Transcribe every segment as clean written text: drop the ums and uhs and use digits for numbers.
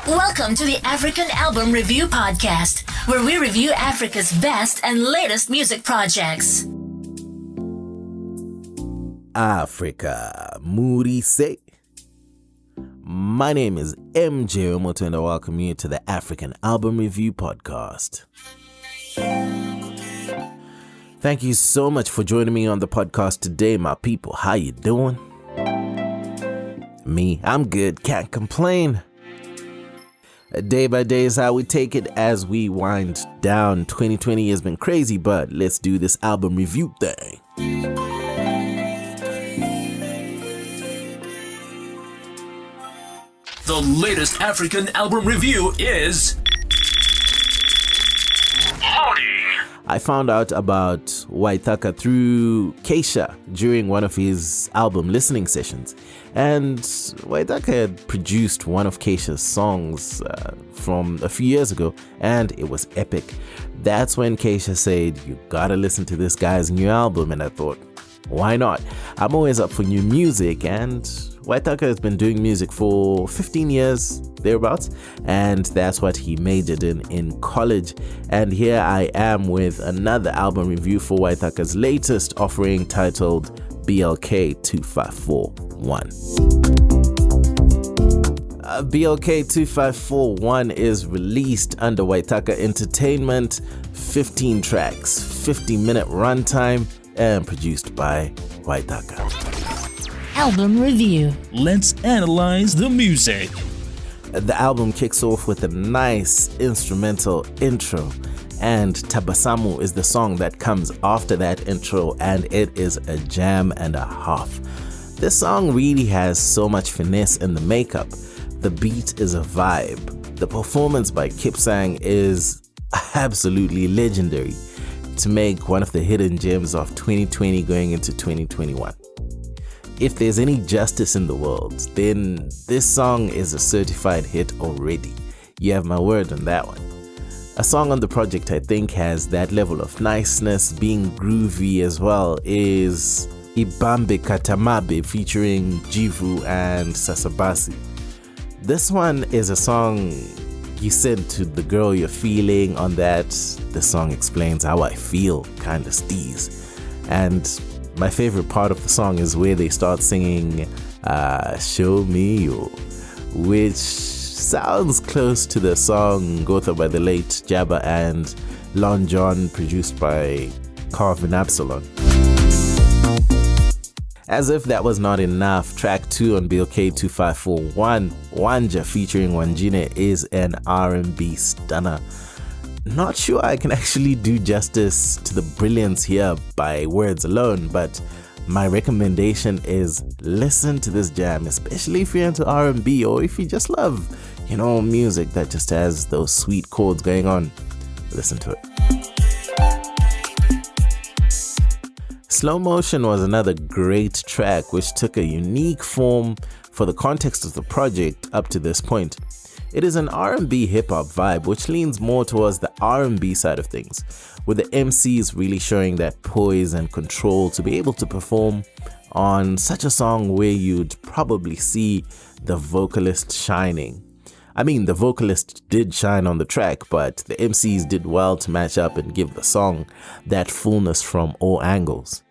Welcome to the African Album Review Podcast, where we review Africa's best and latest music projects. Africa, Moody say. My name is MJ Wemoto and I welcome you to the African Album Review Podcast. Thank you so much for joining me on the podcast today, my people. How you doing? Me, I'm good, can't complain. Day by day is how we take it as we wind down. 2020 has been crazy, but let's do this album review thing. The latest African album review is Loading. I found out about Waithaka through Keisha during one of his album listening sessions. And Waithaka had produced one of Keisha's songs from a few years ago, and it was epic. That's when Keisha said, "You gotta listen to this guy's new album," and I thought, why not? I'm always up for new music, and Waithaka has been doing music for 15 years, thereabouts, and that's what he majored in college. And here I am with another album review for Waithaka's latest offering titled BLK2541. BLK2541 is released under Waithaka Entertainment, 15 tracks, 50-minute runtime, and produced by Waithaka. Album Review. Let's analyze the music. The album kicks off with a nice instrumental intro, and Tabasamu is the song that comes after that intro, and it is a jam and a half. This song really has so much finesse in the makeup. The beat is a vibe. The performance by Kipsang is absolutely legendary to make one of the hidden gems of 2020 going into 2021. If there's any justice in the world, then this song is a certified hit already. You have my word on that one. A song on the project I think has that level of niceness, being groovy as well, is Ibambe Katamabe featuring Jivu and Sasabasi. This one is a song you send to the girl you're feeling. On that, the song explains how I feel, kind of steez. And my favorite part of the song is where they start singing Show Me You, which sounds close to the song Gotha by the late Jabba and Lon John, produced by Carvin Absalon. As if that was not enough, track 2 on BLK2541, Wanja featuring Wanjine, is an R&B stunner. Not sure I can actually do justice to the brilliance here by words alone, but my recommendation is listen to this jam, especially if you're into R&B or if you just love, music that just has those sweet chords going on. Listen to it. Slow Motion was another great track which took a unique form for the context of the project up to this point. It is an R&B hip-hop vibe which leans more towards the R&B side of things, with the MCs really showing that poise and control to be able to perform on such a song where you'd probably see the vocalist shining. I mean, the vocalist did shine on the track, but the MCs did well to match up and give the song that fullness from all angles.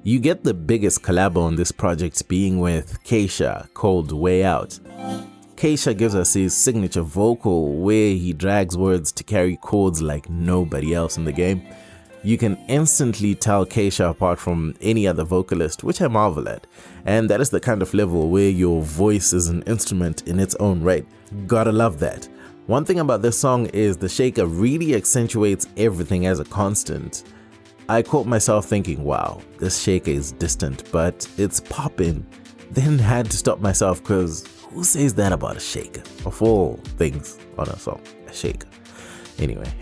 You get the biggest collab on this project being with Keisha, called Way Out. Keisha gives us his signature vocal where he drags words to carry chords like nobody else in the game. You can instantly tell Keisha apart from any other vocalist, which I marvel at. And that is the kind of level where your voice is an instrument in its own right. Gotta love that. One thing about this song is the shaker really accentuates everything as a constant. I caught myself thinking, wow, this shaker is distant, but it's popping. Then had to stop myself because who says that about a shaker? Of all things on a song, a shaker. Anyway.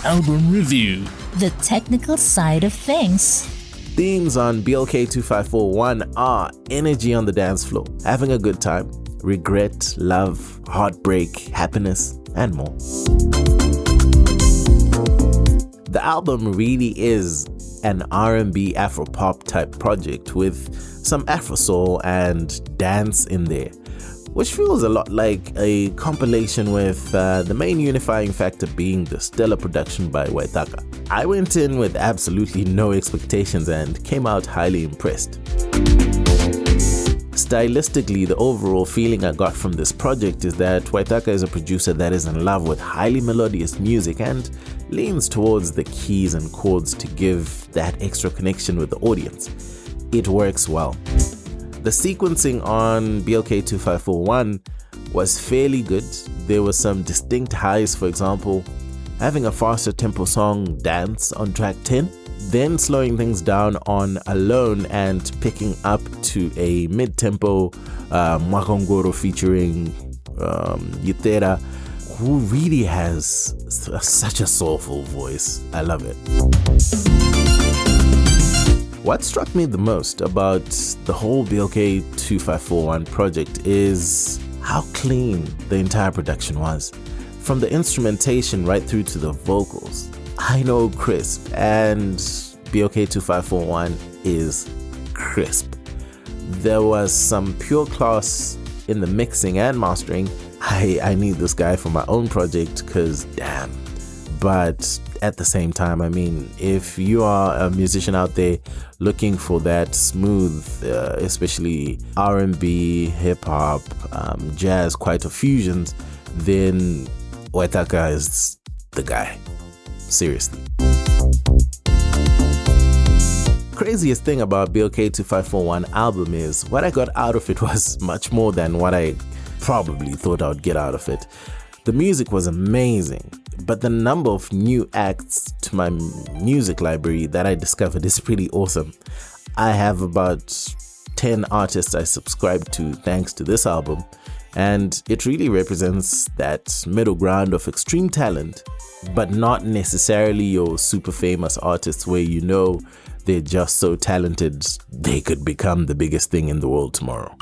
Album review. The technical side of things. Themes on BLK2541 are energy on the dance floor, having a good time, regret, love, heartbreak, happiness, and more. The album really is an R&B Afro-pop type project with some Afro-soul and dance in there, which feels a lot like a compilation with the main unifying factor being the stellar production by Waithaka. I went in with absolutely no expectations and came out highly impressed. Stylistically, the overall feeling I got from this project is that Waithaka is a producer that is in love with highly melodious music and leans towards the keys and chords to give that extra connection with the audience. It works well. The sequencing on BLK2541 was fairly good. There were some distinct highs, for example, having a faster tempo song Dance on track 10, then slowing things down on Alone and picking up to a mid-tempo Mwakongoro featuring Yitera, who really has such a soulful voice. I love it. What struck me the most about the whole BLK2541 project is how clean the entire production was. From the instrumentation right through to the vocals. I know crisp, and BLK2541 is crisp. There was some pure class in the mixing and mastering. I need this guy for my own project because damn. But at the same time, I mean, if you are a musician out there looking for that smooth, especially R&B, hip-hop, jazz, quite a fusions, then Waithaka is the guy. Seriously. Craziest thing about BLK2541 album is what I got out of it was much more than what I probably thought I would get out of it. The music was amazing, but the number of new acts to my music library that I discovered is pretty awesome. I have about 10 artists I subscribe to thanks to this album, and it really represents that middle ground of extreme talent, but not necessarily your super famous artists where you know they're just so talented they could become the biggest thing in the world tomorrow.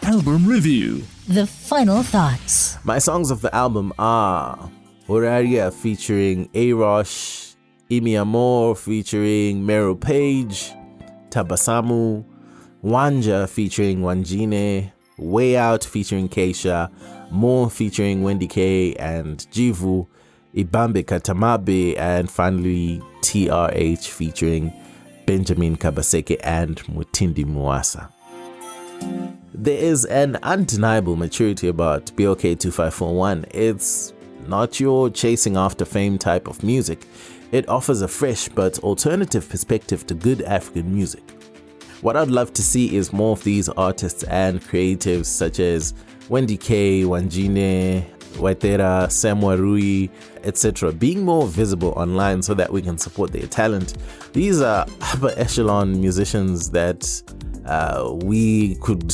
Album review. The final thoughts. My songs of the album are Horaria featuring A-Rosh, Imi Amor featuring Meryl Page, Tabasamu, Wanja featuring Wanjine, Way Out featuring Keisha, Mo featuring Wendy K and Jivu, Ibambe Katamabe, and finally TRH featuring Benjamin Kabaseke and Mutindi Muasa. There is an undeniable maturity about BLK2541. It's not your chasing after fame type of music. It offers a fresh but alternative perspective to good African music. What I'd love to see is more of these artists and creatives such as Wendy K, Wanjine, Waithera, Samuel Rui, etc. being more visible online so that we can support their talent. These are upper echelon musicians that we could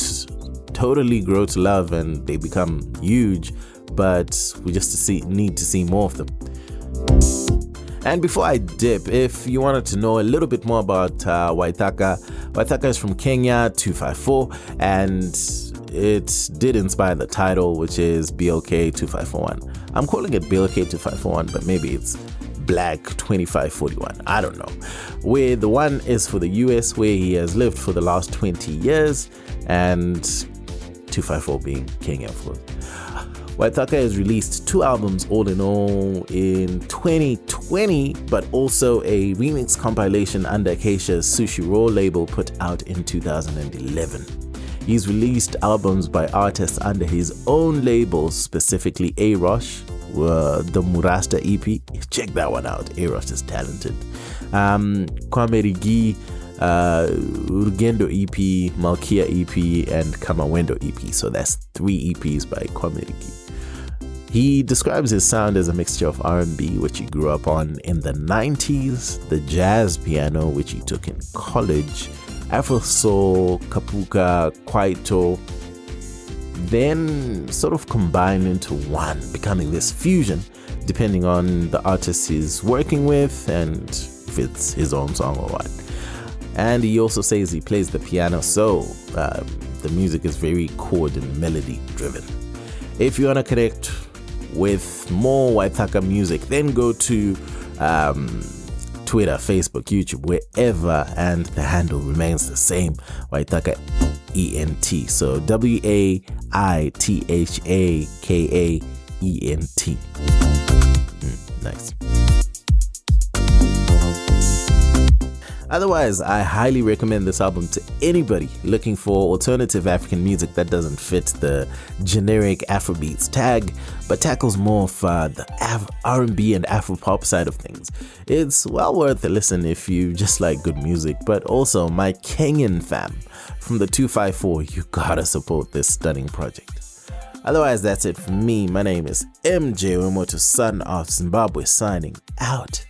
totally grow to love and they become huge, but we just need to see more of them. And before I dip, if you wanted to know a little bit more about Waithaka is from Kenya, 254, and it did inspire the title, which is BLK2541. I'm calling it BLK2541, but maybe it's Black 2541. I don't know. Where the one is for the US, where he has lived for the last 20 years, and 254 being Kenya, of course. Waithaka has released 2 albums all in all in 2020, but also a remix compilation under Acacia's Sushi Raw label put out in 2011. He's released albums by artists under his own labels, specifically A-Rosh, the Murasta EP. Check that one out. A-Rosh is talented. Kwame Rigi, Urgendo EP, Malkia EP, and Kamawendo EP. So that's 3 EPs by Kwame Rigi. He describes his sound as a mixture of R&B, which he grew up on in the 90s, the jazz piano, which he took in college, Afro soul, kapuka, kwaito, then sort of combined into one, becoming this fusion, depending on the artist he's working with and if it's his own song or what. And he also says he plays the piano, so the music is very chord and melody driven. If you want to connect with more Waithaka music, then go to Twitter, Facebook, YouTube, wherever, and the handle remains the same, Waithaka ENT. So WAITHAKAENT. Nice. Otherwise, I highly recommend this album to anybody looking for alternative African music that doesn't fit the generic Afrobeats tag, but tackles more of the R&B and Afropop side of things. It's well worth a listen if you just like good music, but also my Kenyan fam from the 254, you gotta support this stunning project. Otherwise, that's it for me. My name is MJ Wemoto, son of Zimbabwe, signing out.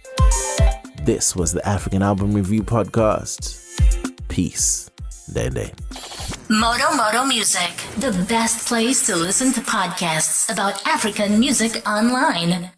This was the African Album Review Podcast. Peace. Day. Moto Music, the best place to listen to podcasts about African music online.